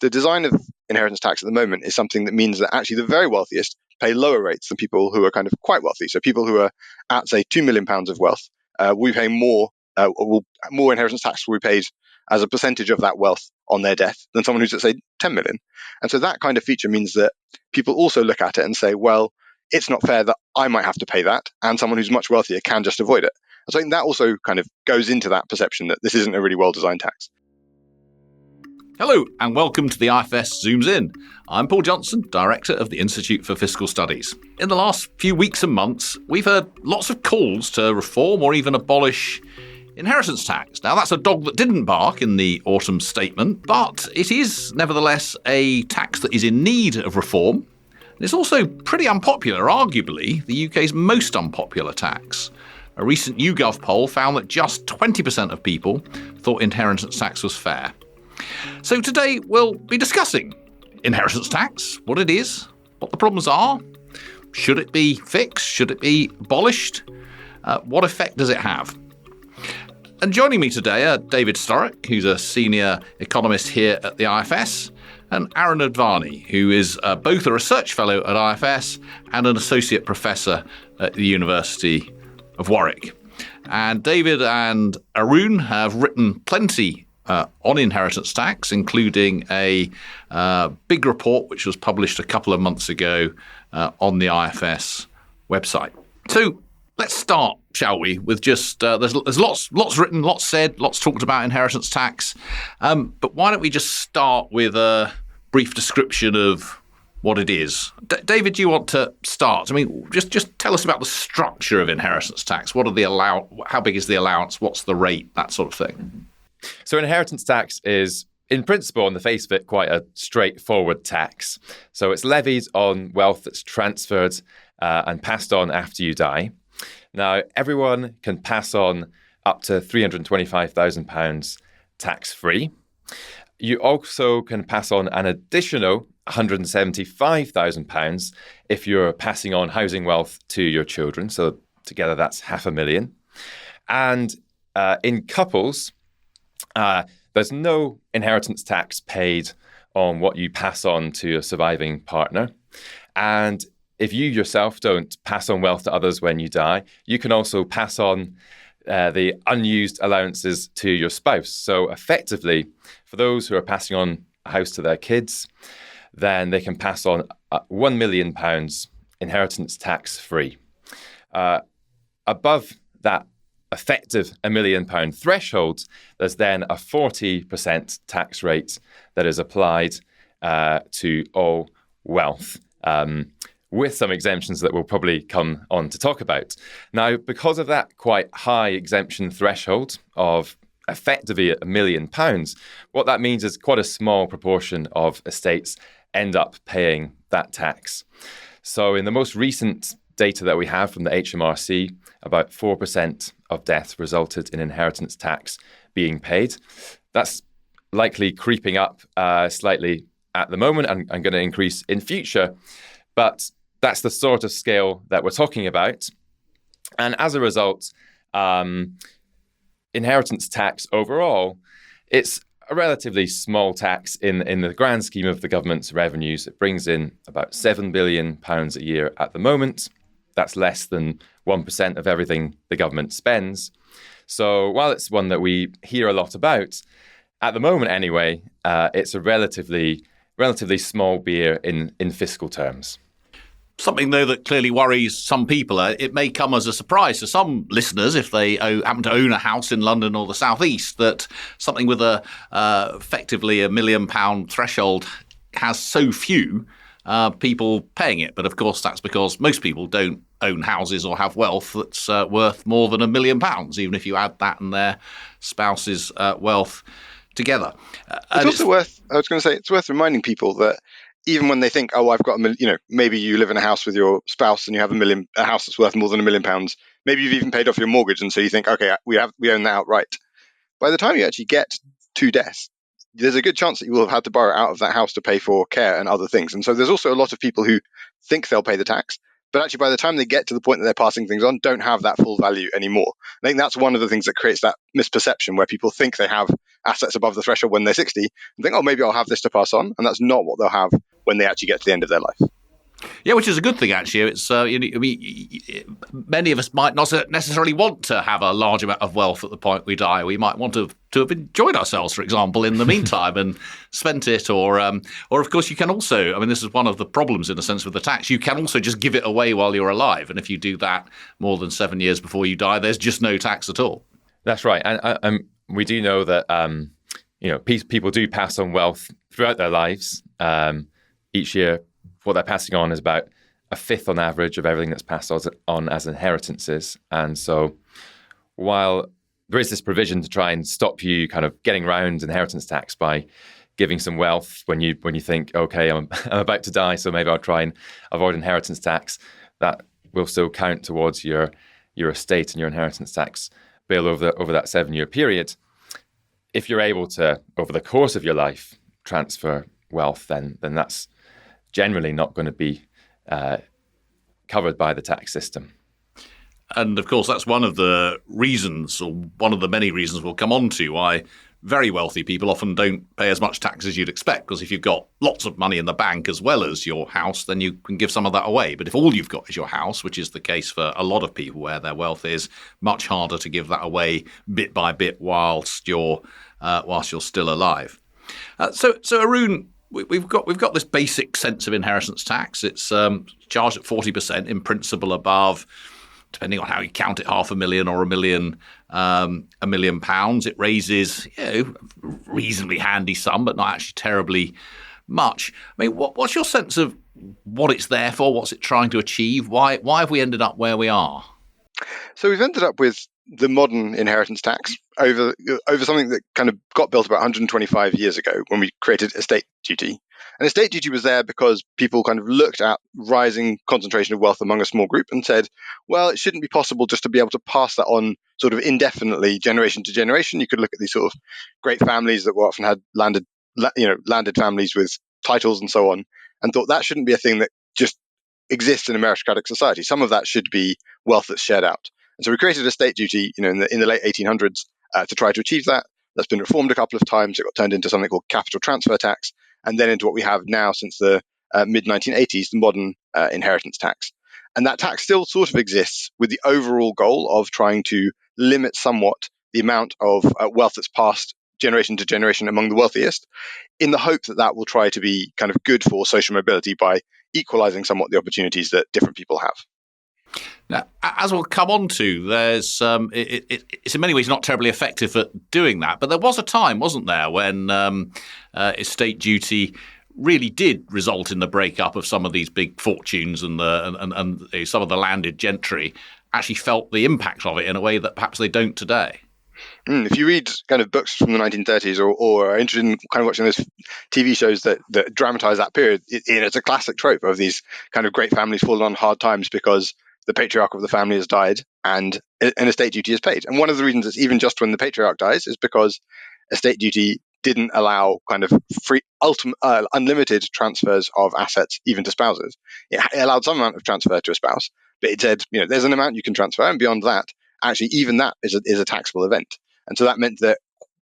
the design of inheritance tax at the moment is something that means that actually the very wealthiest pay lower rates than people who are kind of quite wealthy. So people who are at, say, £2 million of wealth will be paying more inheritance tax will be paid as a percentage of that wealth on their death than someone who's at, say, 10 million. And so that kind of feature means that people also look at it and say, well, it's not fair that I might have to pay that and someone who's much wealthier can just avoid it. And so I think that also kind of goes into that perception that this isn't a really well-designed tax. Hello and welcome to the IFS Zooms In. I'm Paul Johnson, Director of the Institute for Fiscal Studies. In the last few weeks and months, we've heard lots of calls to reform or even abolish inheritance tax. Now, that's a dog that didn't bark in the autumn statement, but it is nevertheless a tax that is in need of reform. And it's also pretty unpopular, arguably the UK's most unpopular tax. A recent YouGov poll found that just 20% of people thought inheritance tax was fair. So today we'll be discussing inheritance tax, what it is, what the problems are, should it be fixed, should it be abolished, what effect does it have? And joining me today are David Sturrock, who's a senior economist here at the IFS, and Arun Advani, who is both a research fellow at IFS and an associate professor at the University of Warwick. And David and Arun have written plenty on inheritance tax, including a big report which was published a couple of months ago on the IFS website. So let's start, shall we, with just there's lots written, lots said, lots talked about inheritance tax. But why don't we just start with a brief description of what it is? David, do you want to start? I mean, just tell us about the structure of inheritance tax. What are the how big is the allowance? What's the rate? That sort of thing. So inheritance tax is, in principle, on the face of it, quite a straightforward tax. So it's levied on wealth that's transferred and passed on after you die. Now, everyone can pass on up to £325,000 tax-free. You also can pass on an additional £175,000 if you're passing on housing wealth to your children. So together that's £500,000. And in couples, there's no inheritance tax paid on what you pass on to your surviving partner. And if you yourself don't pass on wealth to others when you die, you can also pass on the unused allowances to your spouse. So effectively, for those who are passing on a house to their kids, then they can pass on £1 million inheritance tax-free. Above that effective £1 million threshold, there's then a 40% tax rate that is applied to all wealth, with some exemptions that we'll probably come on to talk about. Now, because of that quite high exemption threshold of effectively £1 million, what that means is quite a small proportion of estates end up paying that tax. So in the most recent data that we have from the HMRC, about 4% of deaths resulted in inheritance tax being paid. That's likely creeping up slightly at the moment and going to increase in future. But that's the sort of scale that we're talking about. And as a result, inheritance tax overall, it's a relatively small tax in the grand scheme of the government's revenues. It brings in about £7 billion a year at the moment. That's less than 1% of everything the government spends. So while it's one that we hear a lot about, at the moment anyway, it's a relatively small beer in fiscal terms. Something, though, that clearly worries some people. It may come as a surprise to some listeners if they happen to own a house in London or the South East, that something with effectively £1 million threshold has so few people paying it. But of course, that's because most people don't own houses or have wealth that's worth more than £1 million, even if you add that and their spouse's wealth together. It's also worth, I was going to say, it's worth reminding people that even when they think, oh, I've got maybe you live in a house with your spouse and you have a house that's worth more than £1 million. Maybe you've even paid off your mortgage, and so you think, okay, we own that outright. By the time you actually get to death, there's a good chance that you will have had to borrow out of that house to pay for care and other things. And so there's also a lot of people who think they'll pay the tax, but actually by the time they get to the point that they're passing things on, don't have that full value anymore. I think that's one of the things that creates that misperception where people think they have assets above the threshold when they're 60 and think, oh, maybe I'll have this to pass on. And that's not what they'll have when they actually get to the end of their life. Yeah, which is a good thing, actually. It's many of us might not necessarily want to have a large amount of wealth at the point we die. We might want to have enjoyed ourselves, for example, in the meantime and spent it. Or of course, you can also, I mean, this is one of the problems in a sense with the tax. You can also just give it away while you're alive. And if you do that more than 7 years before you die, there's just no tax at all. That's right. And we do know that, people do pass on wealth throughout their lives. Each year, what they're passing on is about a fifth on average of everything that's passed on as inheritances. And so while there is this provision to try and stop you kind of getting around inheritance tax by giving some wealth when you think, okay, I'm about to die, so maybe I'll try and avoid inheritance tax, that will still count towards your estate and your inheritance tax bill over that 7-year period. If you're able to, over the course of your life, transfer wealth, then that's generally not going to be covered by the tax system. And of course, that's one of the reasons, or one of the many reasons we'll come on to, why very wealthy people often don't pay as much tax as you'd expect. Because if you've got lots of money in the bank as well as your house, then you can give some of that away. But if all you've got is your house, which is the case for a lot of people where their wealth is, much harder to give that away bit by bit whilst you're still alive. So Arun, we've got this basic sense of inheritance tax. It's charged at 40% in principle above, depending on how you count it, £500,000 or £1 million pounds. It raises a reasonably handy sum, but not actually terribly much. I mean, what's your sense of what it's there for? What's it trying to achieve? Why have we ended up where we are? So we've ended up with the modern inheritance tax over something that kind of got built about 125 years ago when we created estate duty. And estate duty was there because people kind of looked at rising concentration of wealth among a small group and said, well, it shouldn't be possible just to be able to pass that on sort of indefinitely, generation to generation. You could look at these sort of great families that often had landed families with titles and so on, and thought that shouldn't be a thing that just exists in a meritocratic society. Some of that should be wealth that's shared out. And so we created estate duty, in the late 1800s to try to achieve that. That's been reformed a couple of times. It got turned into something called capital transfer tax, and then into what we have now since the mid-1980s, the modern inheritance tax. And that tax still sort of exists with the overall goal of trying to limit somewhat the amount of wealth that's passed generation to generation among the wealthiest, in the hope that will try to be kind of good for social mobility by equalizing somewhat the opportunities that different people have. Now, as we'll come on to, there's it's in many ways not terribly effective at doing that. But there was a time, wasn't there, when estate duty really did result in the breakup of some of these big fortunes, and some of the landed gentry actually felt the impact of it in a way that perhaps they don't today. If you read kind of books from the 1930s or are interested in kind of watching those TV shows that dramatize that period, it's a classic trope of these kind of great families falling on hard times because the patriarch of the family has died and an estate duty is paid. And one of the reasons it's even just when the patriarch dies is because estate duty didn't allow kind of free, unlimited transfers of assets even to spouses. It allowed some amount of transfer to a spouse, but it said, there's an amount you can transfer, and beyond that, actually, even that is a taxable event. And so that meant that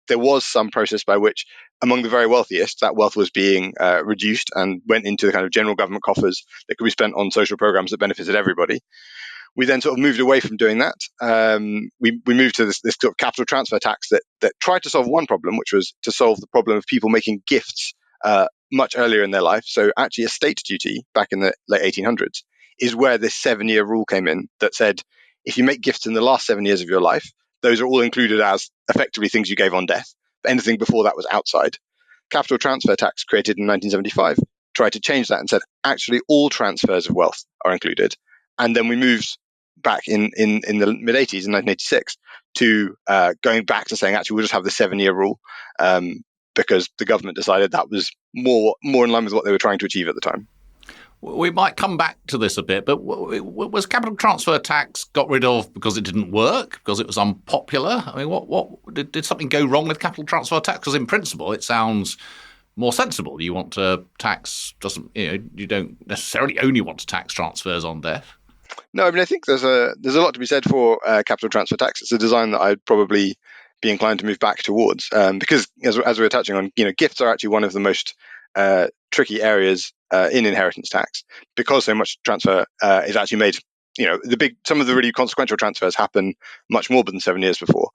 there was some process by which, among the very wealthiest, that wealth was being reduced and went into the kind of general government coffers that could be spent on social programs that benefited everybody. We then sort of moved away from doing that. We moved to this sort of capital transfer tax that tried to solve one problem, which was to solve the problem of people making gifts much earlier in their life. So actually, estate duty back in the late 1800s is where this 7-year rule came in that said, if you make gifts in the last 7 years of your life, those are all included as effectively things you gave on death. But anything before that was outside. Capital transfer tax, created in 1975, tried to change that and said, actually, all transfers of wealth are included. And then we moved back in the mid-80s, in 1986, to going back to saying, actually, we'll just have the 7-year rule because the government decided that was more in line with what they were trying to achieve at the time. We might come back to this a bit, but was capital transfer tax got rid of because it didn't work, because it was unpopular? I mean, what did something go wrong with capital transfer tax? Because in principle, it sounds more sensible. You want to tax you don't necessarily only want to tax transfers on death. No, I mean, I think there's a lot to be said for capital transfer tax. It's a design that I'd probably be inclined to move back towards, because as we were touching on, gifts are actually one of the most tricky areas in inheritance tax, because so much transfer is actually made. Some of the really consequential transfers happen much more than 7 years before.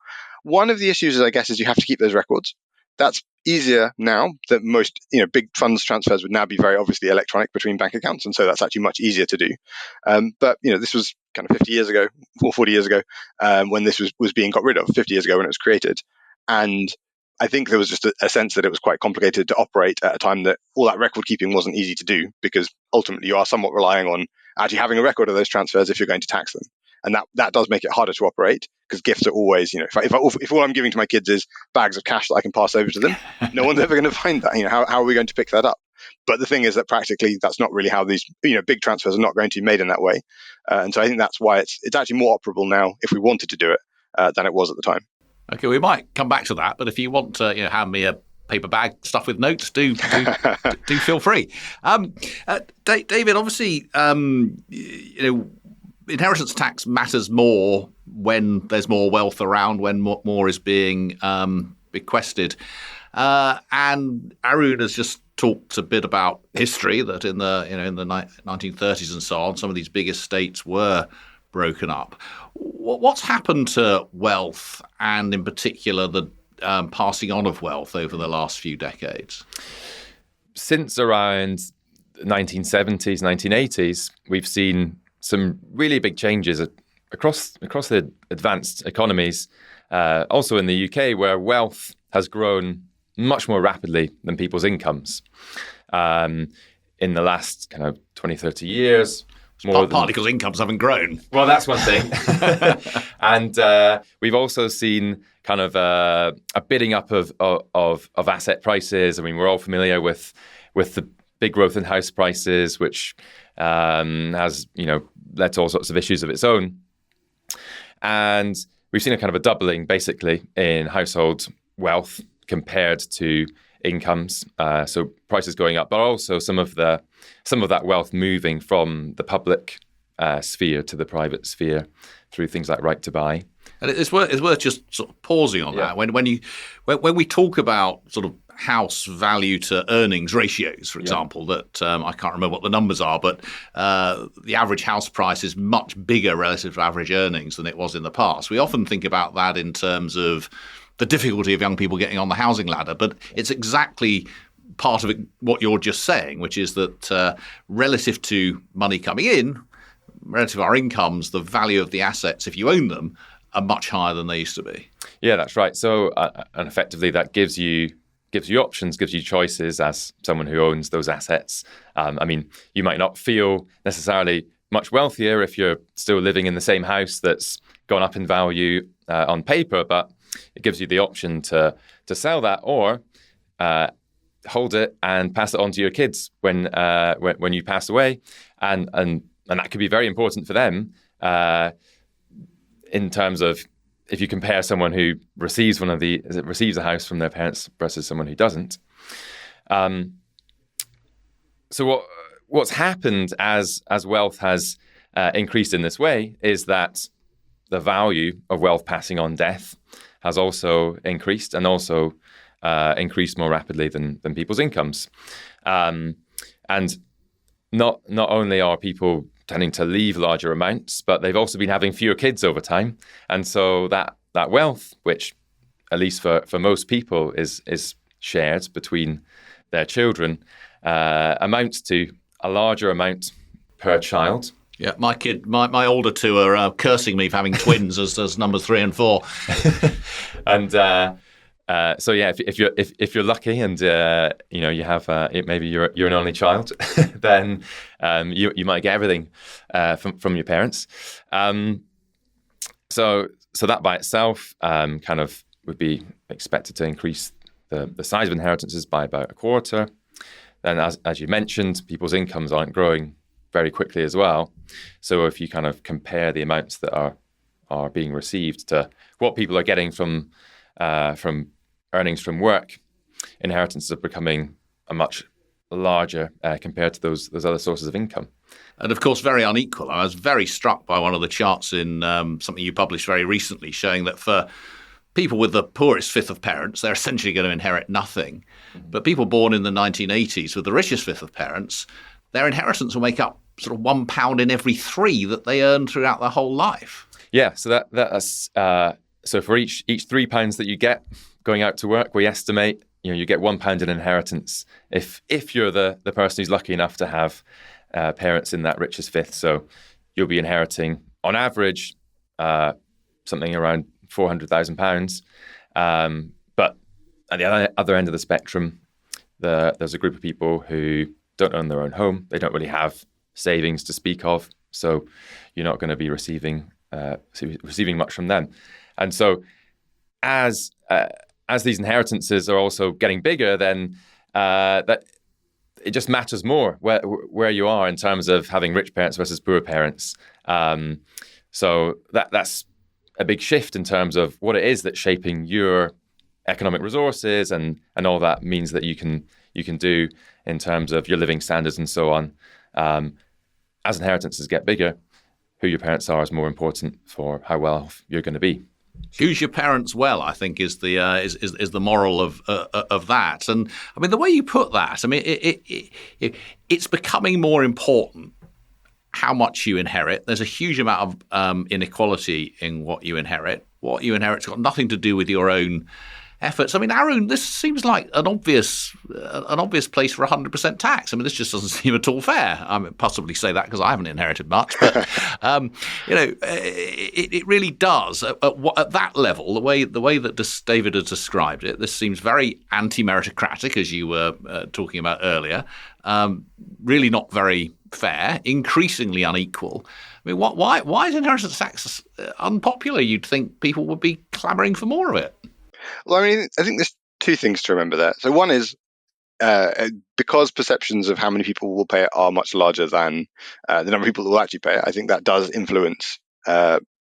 One of the issues, I guess, is you have to keep those records. That's easier now that most big funds transfers would now be very obviously electronic between bank accounts, and so that's actually much easier to do. But this was kind of 50 years ago or 40 years ago when this was being got rid of, 50 years ago when it was created. And I think there was just a sense that it was quite complicated to operate at a time that all that record keeping wasn't easy to do, because ultimately you are somewhat relying on actually having a record of those transfers if you're going to tax them. And that does make it harder to operate, because gifts are always, if all I'm giving to my kids is bags of cash that I can pass over to them, no one's ever going to find that. How are we going to pick that up? But the thing is that practically that's not really how these, big transfers are not going to be made in that way. And so I think that's why it's actually more operable now if we wanted to do it than it was at the time. Okay, we might come back to that, but if you want to, hand me a paper bag stuffed with notes, do feel free. David, obviously, inheritance tax matters more when there's more wealth around, when more is being bequested. And Arun has just talked a bit about history, that in the 1930s and so on, some of these big estates were broken up. What's happened to wealth, and in particular the passing on of wealth, over the last few decades? Since around the 1970s, 1980s, we've seen some really big changes across the advanced economies, also in the UK, where wealth has grown much more rapidly than people's incomes. In the last kind of 20, 30 years. Partly because incomes haven't grown. Well, that's one thing. And we've also seen kind of a bidding up of asset prices. I mean, we're all familiar with the big growth in house prices, which has led to all sorts of issues of its own. And we've seen a kind of a doubling, basically, in household wealth compared to incomes. So prices going up, but also some of that wealth moving from the public sphere to the private sphere through things like right to buy. And it's worth just sort of pausing on that. When we talk about sort of house value to earnings ratios, for example, that I can't remember what the numbers are, but the average house price is much bigger relative to average earnings than it was in the past. We often think about that in terms of the difficulty of young people getting on the housing ladder, but it's exactly part of it, what you're just saying, which is that relative to money coming in, relative to our incomes, the value of the assets, if you own them, are much higher than they used to be. Yeah, that's right. So, and effectively that gives you options, gives you choices as someone who owns those assets. I mean, you might not feel necessarily much wealthier if you're still living in the same house that's gone up in value on paper, but it gives you the option to sell that, or hold it and pass it on to your kids when you pass away, and that could be very important for them in terms of, if you compare someone who receives a house from their parents versus someone who doesn't. So what's happened as wealth has increased in this way is that the value of wealth passing on death has also increased, and also increased more rapidly than people's incomes. And not only are people tending to leave larger amounts, but they've also been having fewer kids over time. And so that wealth, which at least for most people is shared between their children, amounts to a larger amount per child. Yeah, my older two are cursing me for having twins as numbers 3 and 4. And so yeah, if you're lucky and you have maybe you're an only child, then you might get everything from your parents. So that by itself kind of would be expected to increase the size of inheritances by about a quarter. Then, as you mentioned, people's incomes aren't growing very quickly as well. So if you kind of compare the amounts that are being received to what people are getting from earnings from work, inheritances are becoming are much larger compared to those other sources of income. And of course, very unequal. I was very struck by one of the charts in something you published very recently, showing that for people with the poorest fifth of parents, they're essentially going to inherit nothing. But people born in the 1980s with the richest fifth of parents, their inheritance will make up sort of £1 in every 3 that they earn throughout their whole life. Yeah, so that's so for each £3 that you get going out to work, we estimate you get £1 in inheritance if you're the person who's lucky enough to have parents in that richest fifth. So you'll be inheriting on average something around £400,000. But at the other end of the spectrum, there's a group of people who don't own their own home. They don't really have savings to speak of. So you're not going to be receiving much from them. And so as these inheritances are also getting bigger, then that it just matters more where you are in terms of having rich parents versus poor parents. So that's a big shift in terms of what it is that's shaping your economic resources and all that means that you can do in terms of your living standards and so on. As inheritances get bigger, who your parents are is more important for how well off you're going to be. Choose your parents well, I think, is the moral of that. And I mean, the way you put that, I mean, it's becoming more important how much you inherit. There's a huge amount of inequality in what you inherit. What you inherit's got nothing to do with your own efforts. I mean, Arun, this seems like an obvious place for 100% tax. I mean, this just doesn't seem at all fair. I mean, possibly say that because I haven't inherited much, but it really does. At that level, the way that David has described it, this seems very anti-meritocratic, as you were talking about earlier. Really not very fair, increasingly unequal. I mean, why is inheritance tax unpopular? You'd think people would be clamouring for more of it. Well, I mean, I think there's two things to remember there. So one is because perceptions of how many people will pay it are much larger than the number of people who will actually pay it, I think that does influence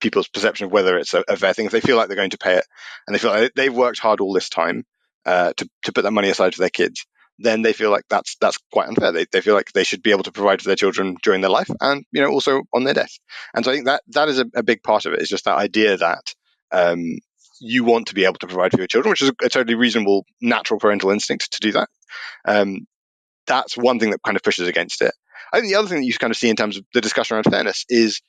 people's perception of whether it's a fair thing. If they feel like they're going to pay it and they feel like they've worked hard all this time to put that money aside for their kids, then they feel like that's quite unfair. They feel like they should be able to provide for their children during their life and also on their death. And so I think that is a big part of it. Is just that idea that you want to be able to provide for your children, which is a totally reasonable, natural parental instinct to do that. That's one thing that kind of pushes against it. I think the other thing that you kind of see in terms of the discussion around fairness is,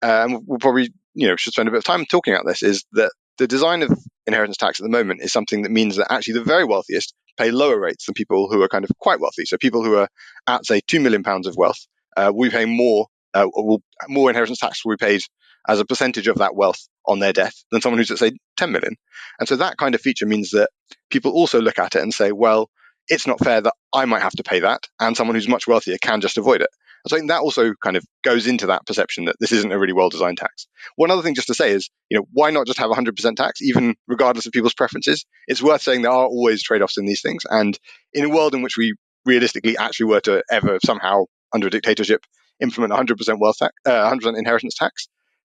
and we'll probably should spend a bit of time talking about this, is that the design of inheritance tax at the moment is something that means that actually the very wealthiest pay lower rates than people who are kind of quite wealthy. So people who are at, say, £2 million of wealth, we pay more inheritance tax will be paid as a percentage of that wealth on their death than someone who's at, say, 10 million. And so that kind of feature means that people also look at it and say, well, it's not fair that I might have to pay that and someone who's much wealthier can just avoid it. And so I think that also kind of goes into that perception that this isn't a really well-designed tax. One other thing just to say is, why not just have 100% tax, even regardless of people's preferences? It's worth saying there are always trade-offs in these things. And in a world in which we realistically actually were to ever somehow, under a dictatorship, implement 100% wealth tax, 100% inheritance tax,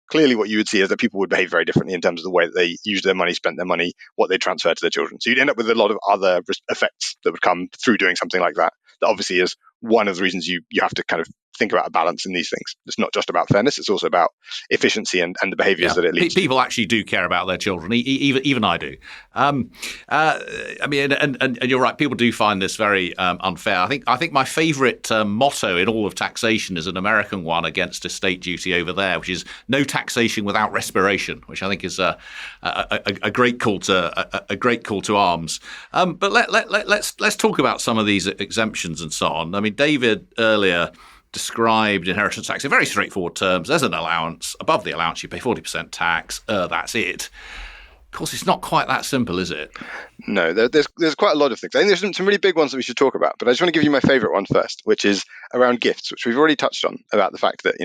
clearly what you would see is that people would behave very differently in terms of the way that they used their money, spent their money, what they transferred to their children. So you'd end up with a lot of other effects that would come through doing something like that. That obviously is one of the reasons you have to kind of think about a balance in these things. It's not just about fairness, it's also about efficiency and the behaviors that it leads to. People actually do care about their children, even I do. I mean, and you're right, people do find this very unfair. I think my favourite motto in all of taxation is an American one against estate duty over there, which is no taxation without respiration, which I think is a great call to arms. But let's talk about some of these exemptions and so on. I mean, David earlier described inheritance tax in very straightforward terms. There's an allowance. Above the allowance, you pay 40% tax. That's it. Of course, it's not quite that simple, is it? No, there's quite a lot of things. I think there's some really big ones that we should talk about, but I just want to give you my favourite one first, which is around gifts, which we've already touched on, about the fact that,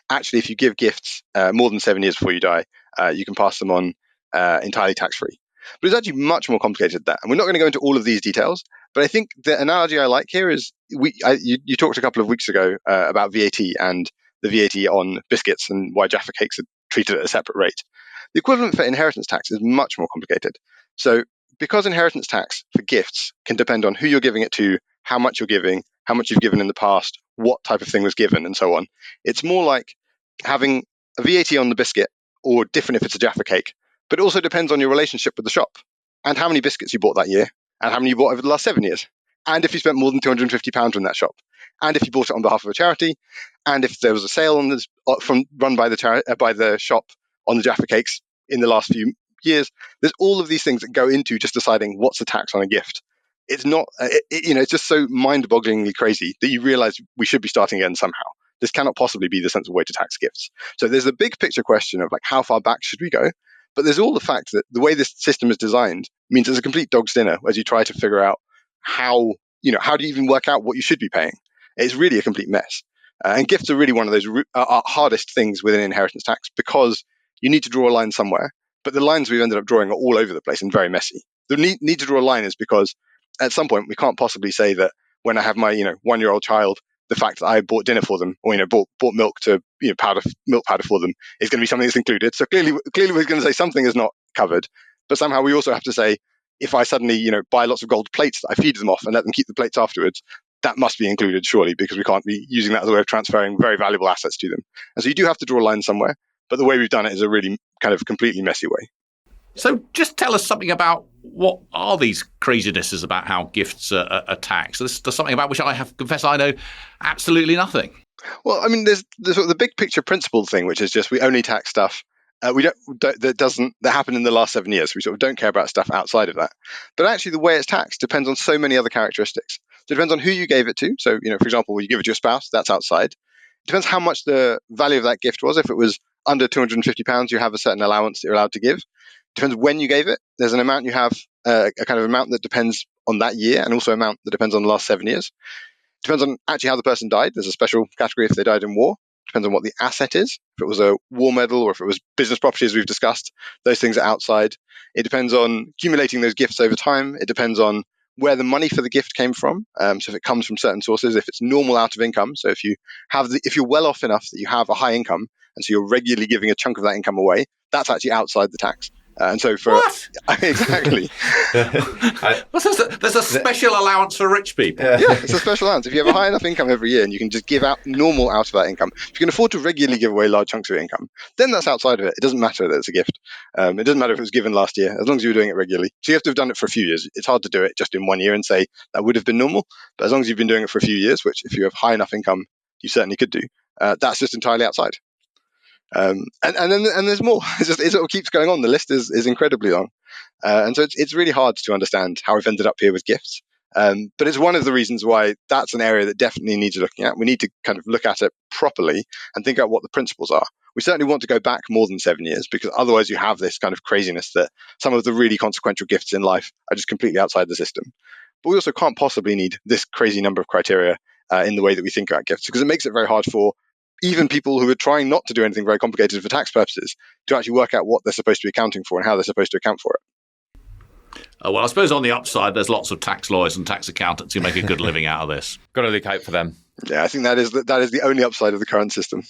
actually if you give gifts more than 7 years before you die, you can pass them on entirely tax-free. But it's actually much more complicated than that. And we're not going to go into all of these details, but I think the analogy I like here is you talked a couple of weeks ago about VAT and the VAT on biscuits and why Jaffa cakes are treated at a separate rate. The equivalent for inheritance tax is much more complicated. So because inheritance tax for gifts can depend on who you're giving it to, how much you're giving, how much you've given in the past, what type of thing was given, and so on. It's more like having a VAT on the biscuit, or different if it's a Jaffa cake. But it also depends on your relationship with the shop and how many biscuits you bought that year and how many you bought over the last 7 years. And if you spent more than £250 in that shop, and if you bought it on behalf of a charity, and if there was a sale on this, run by the shop on the Jaffa cakes in the last few years. There's all of these things that go into just deciding what's the tax on a gift. It's not, it's just so mind-bogglingly crazy that you realize we should be starting again somehow. This cannot possibly be the sensible way to tax gifts. So there's a big picture question of like, how far back should we go? But there's all the fact that the way this system is designed means it's a complete dog's dinner as you try to figure out how do you even work out what you should be paying? It's really a complete mess. And gifts are really one of those hardest things within inheritance tax because you need to draw a line somewhere. But the lines we've ended up drawing are all over the place and very messy. The need to draw a line is because at some point we can't possibly say that when I have my 1-year-old child, the fact that I bought dinner for them, or bought milk to milk powder for them, is going to be something that's included. So clearly we're going to say something is not covered. But somehow we also have to say, if I suddenly buy lots of gold plates that I feed them off and let them keep the plates afterwards, that must be included surely, because we can't be using that as a way of transferring very valuable assets to them. And so you do have to draw a line somewhere. But the way we've done it is a really kind of completely messy way. So just tell us something about what are these crazinesses about how gifts are taxed. There's something about which I have to confess I know absolutely nothing. Well, I mean, there's sort of the big picture principle thing, which is just we only tax stuff that happened in the last 7 years. We sort of don't care about stuff outside of that. But actually, the way it's taxed depends on so many other characteristics. So it depends on who you gave it to. So, for example, you give it to your spouse, that's outside. It depends how much the value of that gift was. If it was under £250, you have a certain allowance that you're allowed to give. Depends when you gave it. There's an amount you have, a kind of amount that depends on that year, and also an amount that depends on the last 7 years. Depends on actually how the person died. There's a special category if they died in war. Depends on what the asset is. If it was a war medal or if it was business property, as we've discussed, those things are outside. It depends on accumulating those gifts over time. It depends on where the money for the gift came from. So if it comes from certain sources, if it's normal out of income, so if you're well off enough that you have a high income, and so you're regularly giving a chunk of that income away, that's actually outside the tax. And so for what? Exactly, there's a special allowance for rich people. Yeah, it's a special allowance. If you have a high enough income every year and you can just give out normal out of that income, if you can afford to regularly give away large chunks of your income, then that's outside of it. It doesn't matter that it's a gift. It doesn't matter if it was given last year, as long as you were doing it regularly. So you have to have done it for a few years. It's hard to do it just in 1 year and say that would have been normal. But as long as you've been doing it for a few years, which if you have high enough income, you certainly could do, that's just entirely outside. And then there's more. It sort of keeps going on. The list is incredibly long, and so it's really hard to understand how we've ended up here with gifts. But it's one of the reasons why that's an area that definitely needs looking at. We need to kind of look at it properly and think out what the principles are. We certainly want to go back more than 7 years, because otherwise you have this kind of craziness that some of the really consequential gifts in life are just completely outside the system. But we also can't possibly need this crazy number of criteria in the way that we think about gifts, because it makes it very hard for even people who are trying not to do anything very complicated for tax purposes to actually work out what they're supposed to be accounting for and how they're supposed to account for it. Well, I suppose on the upside, there's lots of tax lawyers and tax accountants who make a good living out of this. Got to look out for them. Yeah, I think that is the only upside of the current system.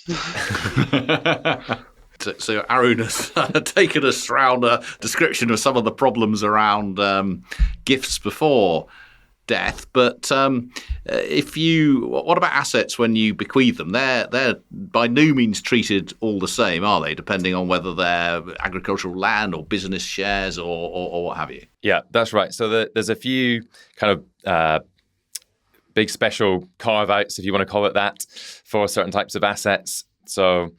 So Arun has taken us around a description of some of the problems around gifts before death, but what about assets when you bequeath them? They're by no means treated all the same, are they? Depending on whether they're agricultural land or business shares or what have you. Yeah, that's right. So there's a few kind of big special carve-outs, if you want to call it that, for certain types of assets. So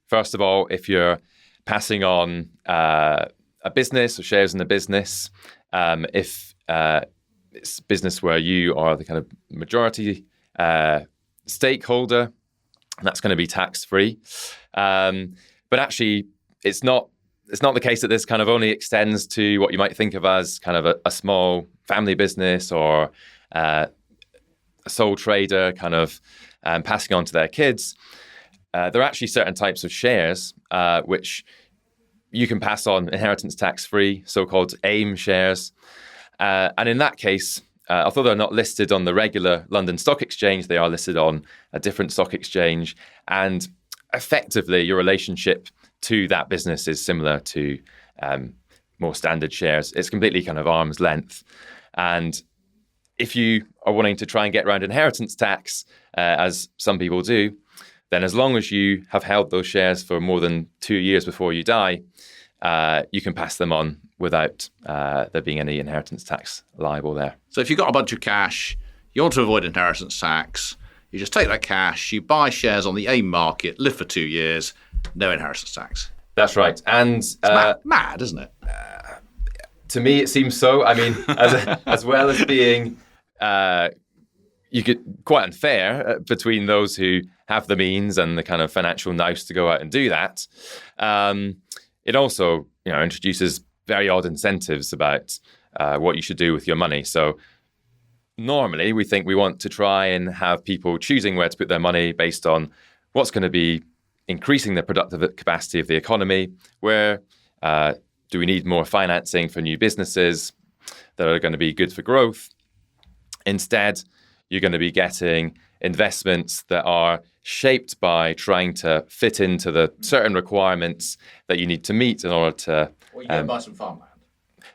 first of all, if you're passing on a business or shares in a business, if it's business where you are the kind of majority stakeholder, that's going to be tax-free. But actually, it's not the case that this kind of only extends to what you might think of as kind of a small family business or a sole trader kind of passing on to their kids. There are actually certain types of shares which you can pass on inheritance tax-free, so-called AIM shares. And in that case, although they're not listed on the regular London Stock Exchange, they are listed on a different stock exchange. And effectively, your relationship to that business is similar to more standard shares. It's completely kind of arm's length. And if you are wanting to try and get around inheritance tax, as some people do, then as long as you have held those shares for more than 2 years before you die, you can pass them on without there being any inheritance tax liable there. So if you've got a bunch of cash, you want to avoid inheritance tax, you just take that cash, you buy shares on the AIM market, live for 2 years, no inheritance tax. That's right. And It's mad, isn't it? to me, it seems so. I mean, as well as being you could quite unfair between those who have the means and the kind of financial nous to go out and do that. It also, introduces very odd incentives about what you should do with your money. So normally, we think we want to try and have people choosing where to put their money based on what's going to be increasing the productive capacity of the economy. Where do we need more financing for new businesses that are going to be good for growth? Instead, you're going to be getting investments that are shaped by trying to fit into the certain requirements that you need to meet in order to... Or you go and buy some farmland.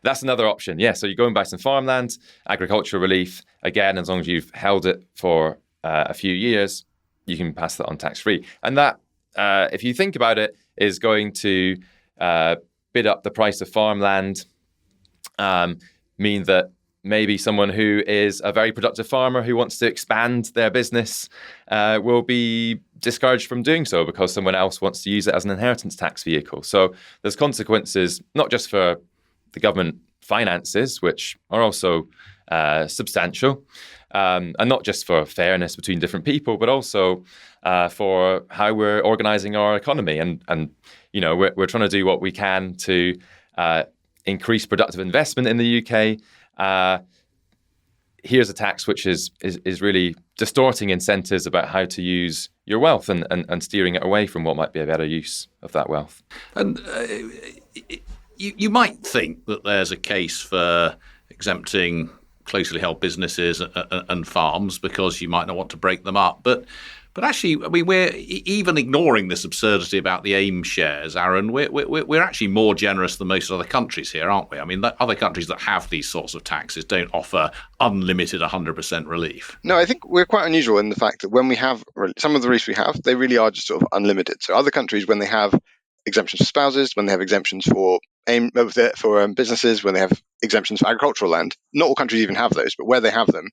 That's another option, yeah. So you go and buy some farmland, agricultural relief. Again, as long as you've held it for a few years, you can pass that on tax-free. And that, if you think about it, is going to bid up the price of farmland, mean that maybe someone who is a very productive farmer who wants to expand their business will be discouraged from doing so because someone else wants to use it as an inheritance tax vehicle. So there's consequences not just for the government finances, which are also substantial, and not just for fairness between different people, but also for how we're organising our economy. And we're trying to do what we can to increase productive investment in the UK. Here's a tax which is really distorting incentives about how to use your wealth and steering it away from what might be a better use of that wealth. And you might think that there's a case for exempting closely held businesses and farms because you might not want to break them up. But actually, I mean, we're even ignoring this absurdity about the AIM shares, Arun. We're actually more generous than most other countries here, aren't we? I mean, other countries that have these sorts of taxes don't offer unlimited 100% relief. No, I think we're quite unusual in the fact that when we have some of the reliefs we have, they really are just sort of unlimited. So other countries, when they have exemptions for spouses, when they have exemptions for businesses, when they have exemptions for agricultural land, not all countries even have those, but where they have them,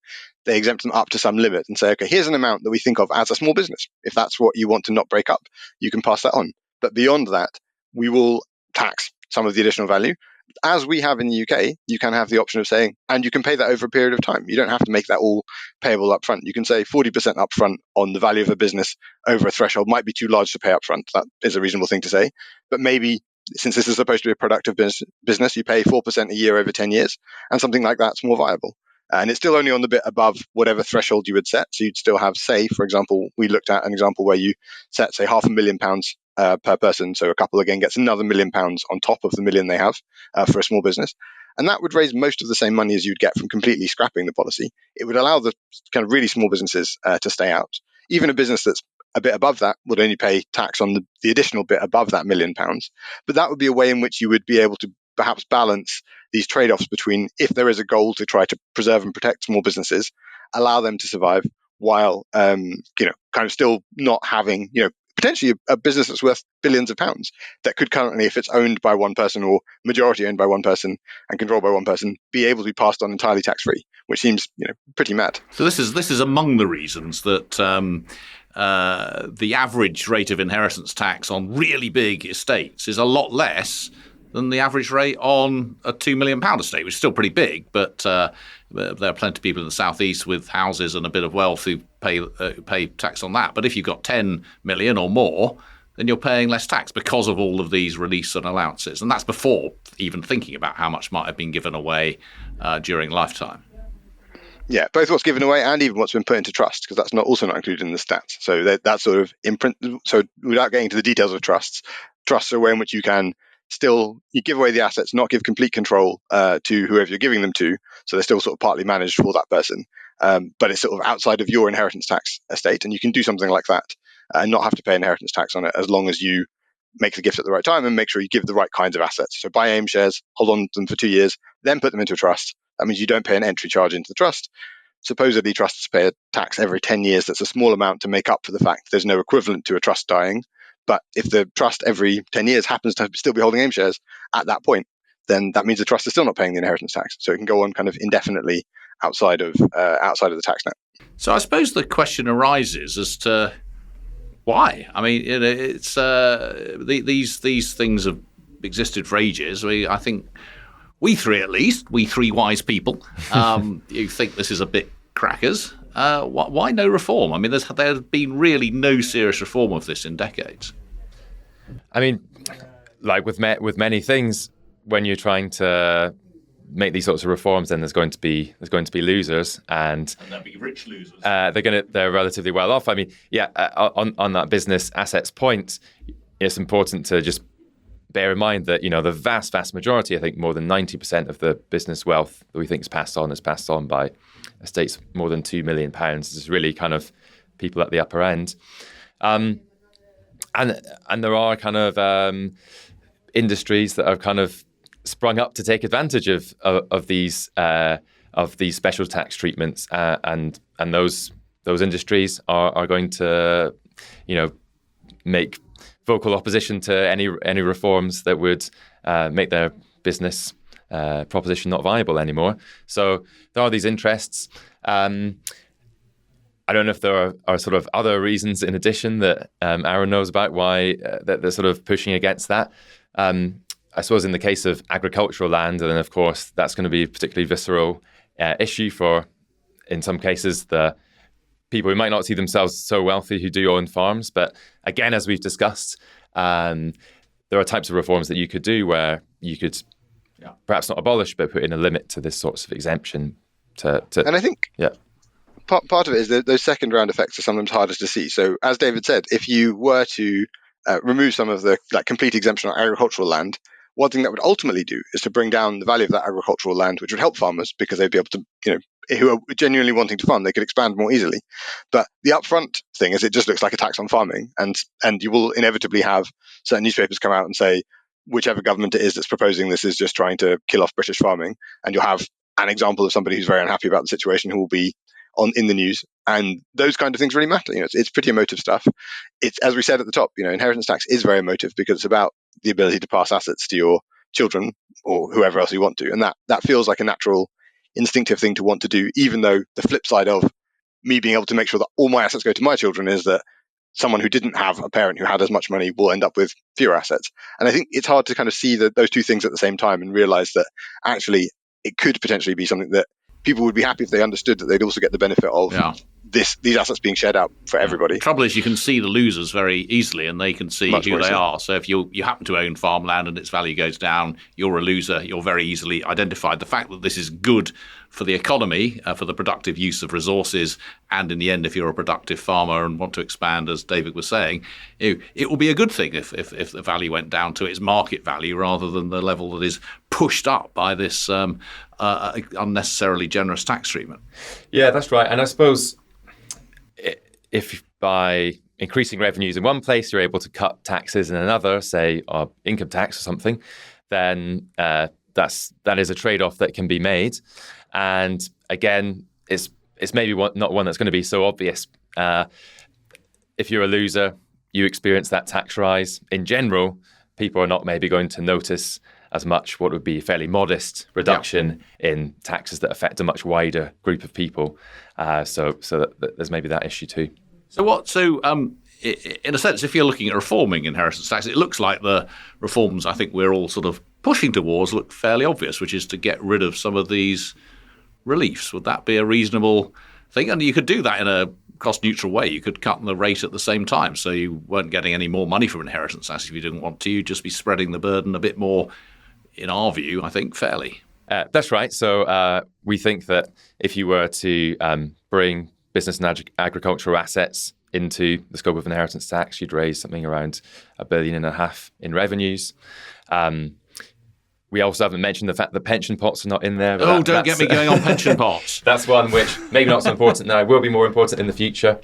they exempt them up to some limit and say, okay, here's an amount that we think of as a small business. If that's what you want to not break up, you can pass that on. But beyond that, we will tax some of the additional value. As we have in the UK, you can have the option of saying, and you can pay that over a period of time. You don't have to make that all payable up front. You can say 40% up front on the value of a business over a threshold might be too large to pay up front. That is a reasonable thing to say. But maybe since this is supposed to be a productive business, you pay 4% a year over 10 years, and something like that's more viable. And it's still only on the bit above whatever threshold you would set. So you'd still have, say, for example, we looked at an example where you set, say, £500,000 per person. So a couple, again, gets another £1 million on top of the million they have for a small business. And that would raise most of the same money as you'd get from completely scrapping the policy. It would allow the kind of really small businesses to stay out. Even a business that's a bit above that would only pay tax on the additional bit above that £1 million. But that would be a way in which you would be able to perhaps balance these trade-offs between, if there is a goal to try to preserve and protect small businesses, allow them to survive while, kind of still not having, potentially a business that's worth billions of pounds that could currently, if it's owned by one person or majority owned by one person and controlled by one person, be able to be passed on entirely tax-free, which seems, pretty mad. So this is among the reasons that the average rate of inheritance tax on really big estates is a lot less than the average rate on a £2 million estate, which is still pretty big, but there are plenty of people in the southeast with houses and a bit of wealth who pay tax on that. But if you've got 10 million or more, then you're paying less tax because of all of these reliefs and allowances. And that's before even thinking about how much might have been given away during lifetime. Yeah, both what's given away and even what's been put into trust, because that's also not included in the stats. So that's sort of imprint. So without getting into the details of trusts are a way in which you can you give away the assets, not give complete control to whoever you're giving them to. So they're still sort of partly managed for that person. But it's sort of outside of your inheritance tax estate. And you can do something like that and not have to pay inheritance tax on it as long as you make the gift at the right time and make sure you give the right kinds of assets. So buy AIM shares, hold on to them for 2 years, then put them into a trust. That means you don't pay an entry charge into the trust. supposedly trusts pay a tax every 10 years that's a small amount to make up for the fact there's no equivalent to a trust dying. But if the trust every 10 years happens to still be holding AIM shares at that point, then that means the trust is still not paying the inheritance tax. So it can go on kind of indefinitely outside of the tax net. So I suppose the question arises as to why. I mean, it's these things have existed for ages. I think we three wise people, you think this is a bit crackers. Why no reform? I mean, there's been really no serious reform of this in decades. I mean, like with many things, when you're trying to make these sorts of reforms, then there's going to be losers, and there'll be rich losers. They're relatively well off. I mean, on that business assets point, it's important to just bear in mind that the vast majority, I think more than 90% of the business wealth that we think is passed on by estates more than £2 million. This is really kind of people at the upper end, and there are kind of industries that have kind of sprung up to take advantage of these special tax treatments, and those industries are going to make vocal opposition to any reforms that would make their business proposition not viable anymore. So there are these interests. I don't know if there are sort of other reasons in addition that Arun knows about why that they're sort of pushing against that. I suppose in the case of agricultural land, and then of course that's going to be a particularly visceral issue for, in some cases, the people who might not see themselves so wealthy who do own farms. But again, as we've discussed, there are types of reforms that you could do where you could perhaps not abolish, but put in a limit to this sorts of exemption. And I think part of it is that those second round effects are sometimes hardest to see. So as David said, if you were to remove some of the complete exemption on agricultural land, one thing that would ultimately do is to bring down the value of that agricultural land, which would help farmers because they'd be able to, who are genuinely wanting to farm, they could expand more easily. But the upfront thing is it just looks like a tax on farming, and you will inevitably have certain newspapers come out and say whichever government it is that's proposing this is just trying to kill off British farming, and you'll have an example of somebody who's very unhappy about the situation who will be in the news, and those kind of things really matter. It's pretty emotive stuff. It's, as we said at the top, inheritance tax is very emotive because it's about the ability to pass assets to your children or whoever else you want to, and that feels like a natural, instinctive thing to want to do. Even though the flip side of me being able to make sure that all my assets go to my children is that someone who didn't have a parent who had as much money will end up with fewer assets. And I think it's hard to kind of see those two things at the same time and realize that actually it could potentially be something that people would be happy if they understood that they'd also get the benefit of these assets being shared out for everybody. The trouble is you can see the losers very easily, and they can see who they are. So if you happen to own farmland and its value goes down, you're a loser. You're very easily identified. The fact that this is good for the economy, for the productive use of resources, and in the end, if you're a productive farmer and want to expand, as David was saying, it will be a good thing if the value went down to its market value rather than the level that is pushed up by this unnecessarily generous tax treatment. Yeah, that's right. And I suppose if by increasing revenues in one place, you're able to cut taxes in another, say income tax or something, then that is a trade-off that can be made. And again, it's maybe not one that's going to be so obvious. If you're a loser, you experience that tax rise. In general, people are not maybe going to notice as much what would be a fairly modest reduction in taxes that affect a much wider group of people. So that there's maybe that issue too. So in a sense, if you're looking at reforming inheritance tax, it looks like the reforms I think we're all sort of pushing towards look fairly obvious, which is to get rid of some of these reliefs. Would that be a reasonable thing? And you could do that in a cost-neutral way. You could cut the rate at the same time, so you weren't getting any more money from inheritance tax if you didn't want to. You'd just be spreading the burden a bit more, in our view, I think, fairly. That's right. So we think that if you were to bring business and agricultural assets into the scope of inheritance tax, you'd raise something around $1.5 billion in revenues. We also haven't mentioned the fact that pension pots are not in there. Don't get me going on pension pots. That's one which maybe not so important now, will be more important in the future.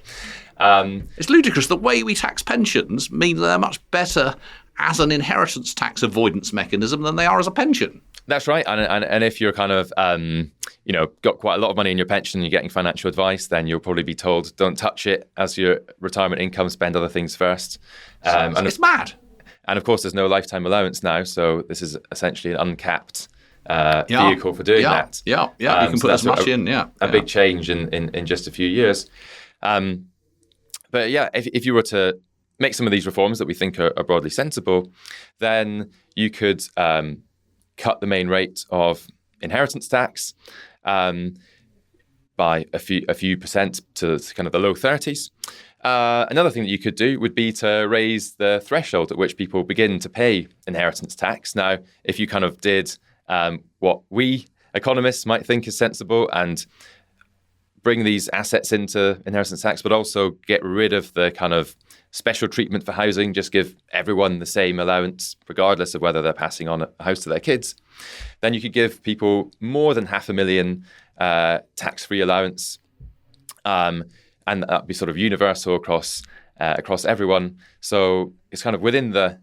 It's ludicrous. The way we tax pensions means they're much better as an inheritance tax avoidance mechanism than they are as a pension. That's right. And if you're kind of, got quite a lot of money in your pension and you're getting financial advice, then you'll probably be told, don't touch it as your retirement income, spend other things first. And it's mad. And of course, there's no lifetime allowance now. So this is essentially an uncapped vehicle for doing that. Yeah. You can put as much in. A big change in just a few years. But yeah, if you were to make some of these reforms that we think are broadly sensible, then you could cut the main rate of inheritance tax by a few percent to kind of the low 30s. Another thing that you could do would be to raise the threshold at which people begin to pay inheritance tax. Now, if you kind of did what we economists might think is sensible and bring these assets into inheritance tax, but also get rid of the kind of special treatment for housing, just give everyone the same allowance, regardless of whether they're passing on a house to their kids, then you could give people more than $500,000 tax-free allowance, and that'd be sort of universal across everyone. So it's kind of within the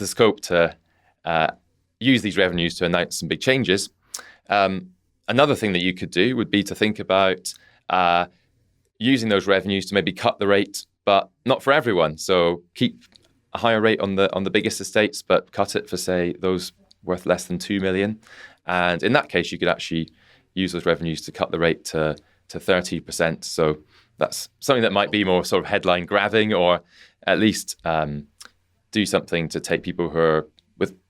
scope to use these revenues to announce some big changes. Another thing that you could do would be to think about using those revenues to maybe cut the rate, but not for everyone. So keep a higher rate on the biggest estates, but cut it for, say, those worth less than 2 million. And in that case, you could actually use those revenues to cut the rate to 30%. So that's something that might be more sort of headline grabbing, or at least do something to take people who are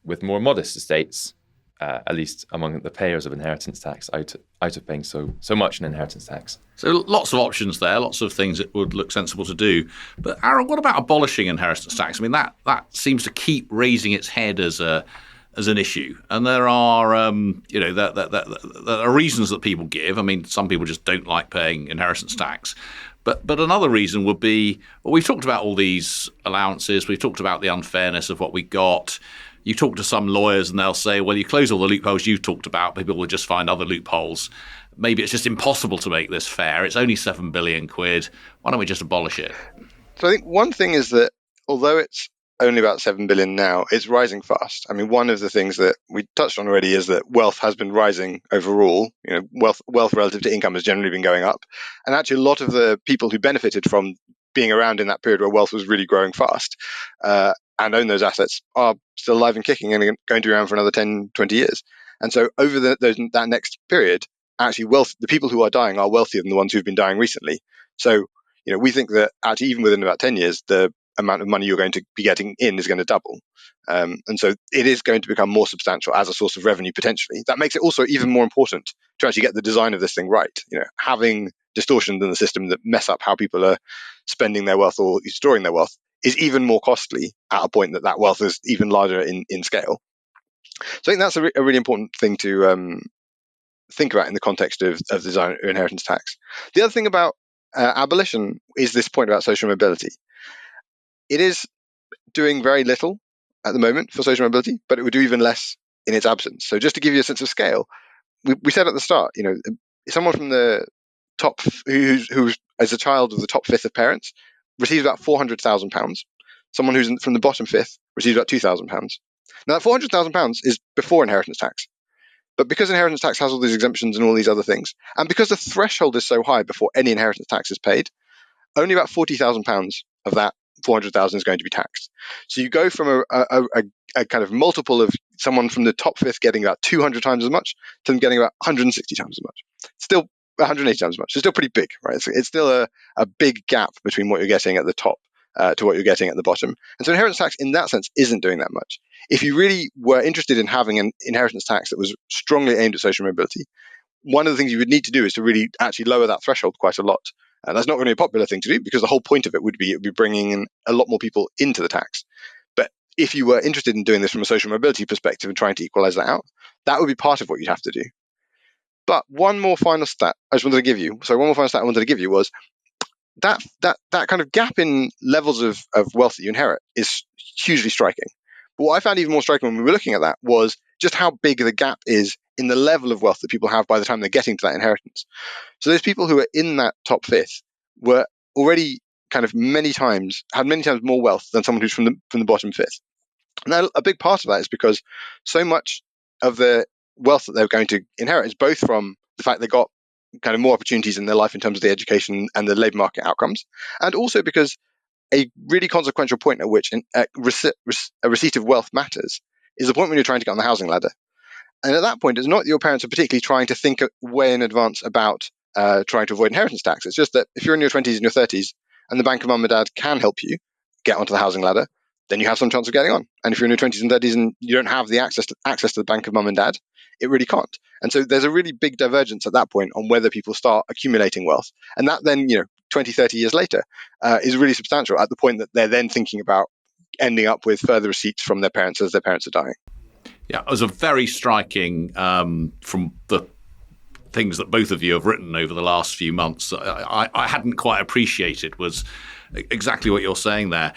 with more modest estates, at least among the payers of inheritance tax, out of paying so much in inheritance tax. So lots of options there, lots of things that would look sensible to do. But Arun, what about abolishing inheritance tax? I mean, that seems to keep raising its head as an issue, and there are there are reasons that people give. I mean, some people just don't like paying inheritance tax. But another reason would be, well, we've talked about all these allowances, we've talked about the unfairness of what we got. You talk to some lawyers and they'll say, well, you close all the loopholes you've talked about, people will just find other loopholes. Maybe it's just impossible to make this fair. It's only 7 billion quid. Why don't we just abolish it? So I think one thing is that although it's only about 7 billion now, it's rising fast. I mean, one of the things that we touched on already is that wealth has been rising overall. Wealth relative to income has generally been going up. And actually, a lot of the people who benefited from being around in that period where wealth was really growing fast and own those assets are still alive and kicking and going to be around for another 10, 20 years. And so over that next period, actually the people who are dying are wealthier than the ones who've been dying recently. So, we think that actually even within about 10 years, the amount of money you're going to be getting in is going to double. And so it is going to become more substantial as a source of revenue potentially. That makes it also even more important to actually get the design of this thing right. Having distortions in the system that mess up how people are spending their wealth or storing their wealth is even more costly at a point that wealth is even larger in scale. So I think that's a really important thing to think about in the context of design or inheritance tax. The other thing about abolition is this point about social mobility. It is doing very little at the moment for social mobility, but it would do even less in its absence. So just to give you a sense of scale, we said at the start, someone from the top who as a child of the top fifth of parents receives about £400,000. Someone who's from the bottom fifth receives about £2,000. Now that £400,000 is before inheritance tax. But because inheritance tax has all these exemptions and all these other things, and because the threshold is so high before any inheritance tax is paid, only about £40,000 of that 400,000 is going to be taxed. So you go from a kind of multiple of someone from the top fifth getting about 200 times as much to them getting about 160 times as much. Still 180 times as much. It's still pretty big, right? It's still a big gap between what you're getting at the top to what you're getting at the bottom. And so inheritance tax in that sense isn't doing that much. If you really were interested in having an inheritance tax that was strongly aimed at social mobility, one of the things you would need to do is to really actually lower that threshold quite a lot. And that's not going to be a popular thing to do because the whole point of it would be bringing in a lot more people into the tax. But if you were interested in doing this from a social mobility perspective and trying to equalize that out, that would be part of what you'd have to do. But one more final stat I wanted to give you was that kind of gap in levels of wealth that you inherit is hugely striking. But what I found even more striking when we were looking at that was just how big the gap is in the level of wealth that people have by the time they're getting to that inheritance. So those people who are in that top fifth were already kind of had many times more wealth than someone who's from the bottom fifth. Now, a big part of that is because so much of the wealth that they're going to inherit is both from the fact they got kind of more opportunities in their life in terms of the education and the labour market outcomes, and also because a really consequential point at which a receipt of wealth matters is the point when you're trying to get on the housing ladder. And at that point, it's not that your parents are particularly trying to think way in advance about trying to avoid inheritance tax. It's just that if you're in your 20s and your 30s and the bank of mum and dad can help you get onto the housing ladder, then you have some chance of getting on. And if you're in your 20s and 30s and you don't have the access to the bank of mum and dad, it really can't. And so there's a really big divergence at that point on whether people start accumulating wealth. And that then, 20, 30 years later is really substantial at the point that they're then thinking about ending up with further receipts from their parents as their parents are dying. Yeah, it was a very striking from the things that both of you have written over the last few months. I hadn't quite appreciated was exactly what you're saying there.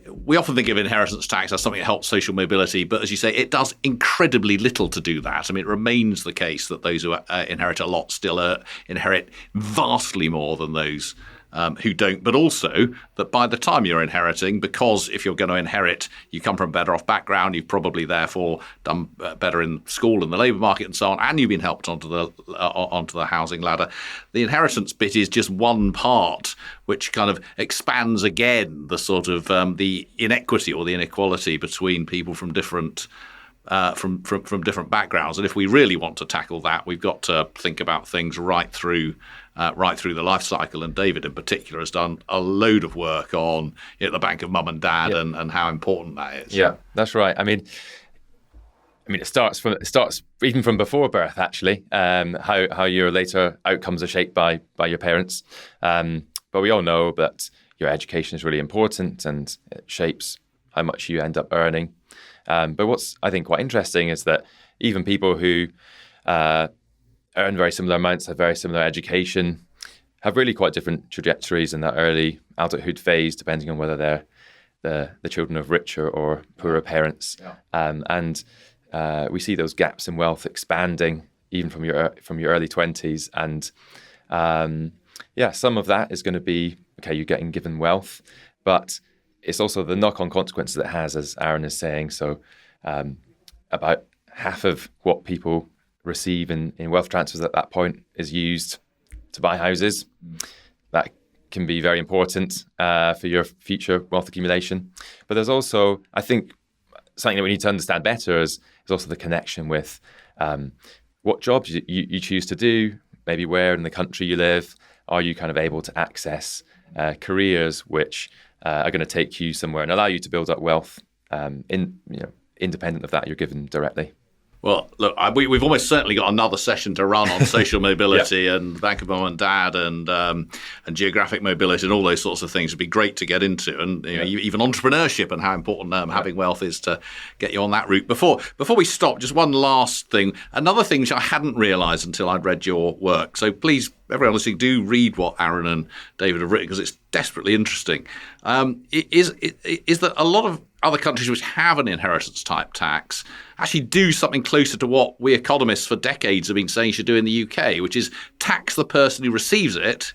We often think of inheritance tax as something that helps social mobility, but as you say, it does incredibly little to do that. I mean, it remains the case that those who inherit a lot still inherit vastly more than those who don't, but also that by the time you're inheriting, because if you're going to inherit, you come from a better off background, you've probably therefore done better in school and the labour market and so on, and you've been helped onto the housing ladder. The inheritance bit is just one part which kind of expands again the sort of the inequity or the inequality between people from different from different backgrounds. And if we really want to tackle that, we've got to think about things right through the life cycle. And David, in particular, has done a load of work on the bank of mum and dad and how important that is. Yeah, that's right. I mean, it starts even from before birth, actually. How your later outcomes are shaped by your parents. But we all know that your education is really important and it shapes how much you end up earning. But what's, I think, quite interesting is that even people who earn very similar amounts, have very similar education, have really quite different trajectories in that early adulthood phase, depending on whether they're the children of richer or poorer parents. Yeah. We see those gaps in wealth expanding even from your early 20s. And some of that is going to be, okay, you're getting given wealth, but it's also the knock-on consequences it has, as Arun is saying. So about half of what people receive in wealth transfers at that point is used to buy houses. That can be very important for your future wealth accumulation. But there's also, I think, something that we need to understand better is also the connection with what jobs you choose to do, maybe where in the country you live. Are you kind of able to access careers which are going to take you somewhere and allow you to build up wealth independent of that you're given directly? Well, look, we've almost certainly got another session to run on social mobility and bank of mum and dad and geographic mobility and all those sorts of things. It'd be great to get into, and even entrepreneurship and how important having wealth is to get you on that route. Before we stop, just one last thing. Another thing which I hadn't realised until I'd read your work. So please, everyone listening, do read what Arun and David have written because it's desperately interesting. Is that a lot of other countries which have an inheritance type tax actually do something closer to what we economists for decades have been saying should do in the UK, which is tax the person who receives it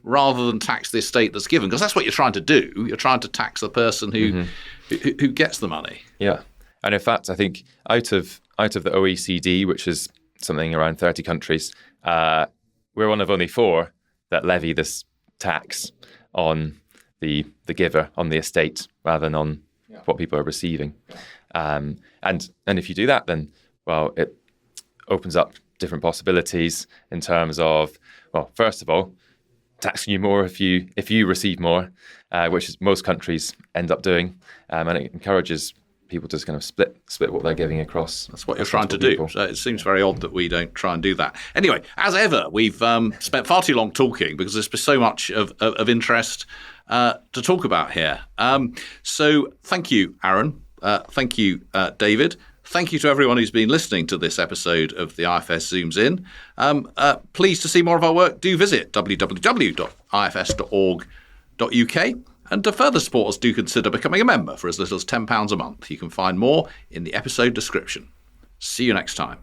rather than tax the estate that's given, because that's what you're trying to do. You're trying to tax the person who gets the money. Yeah, and in fact, I think out of the OECD, which is something around 30 countries, we're one of only 4 that levy this tax on the giver, on the estate, rather than on what people are receiving. And if you do that, then, well, it opens up different possibilities in terms of, well, first of all, taxing you more if you receive more, which is most countries end up doing, and it encourages people to just kind of split what they're giving across. That's what you're trying to do. So it seems very odd that we don't try and do that. Anyway, as ever, we've spent far too long talking because there's been so much of interest to talk about here. So thank you, Arun. Thank you, David. Thank you to everyone who's been listening to this episode of the IFS Zooms In. Please, to see more of our work, do visit www.ifs.org.uk. And to further support us, do consider becoming a member for as little as £10 a month. You can find more in the episode description. See you next time.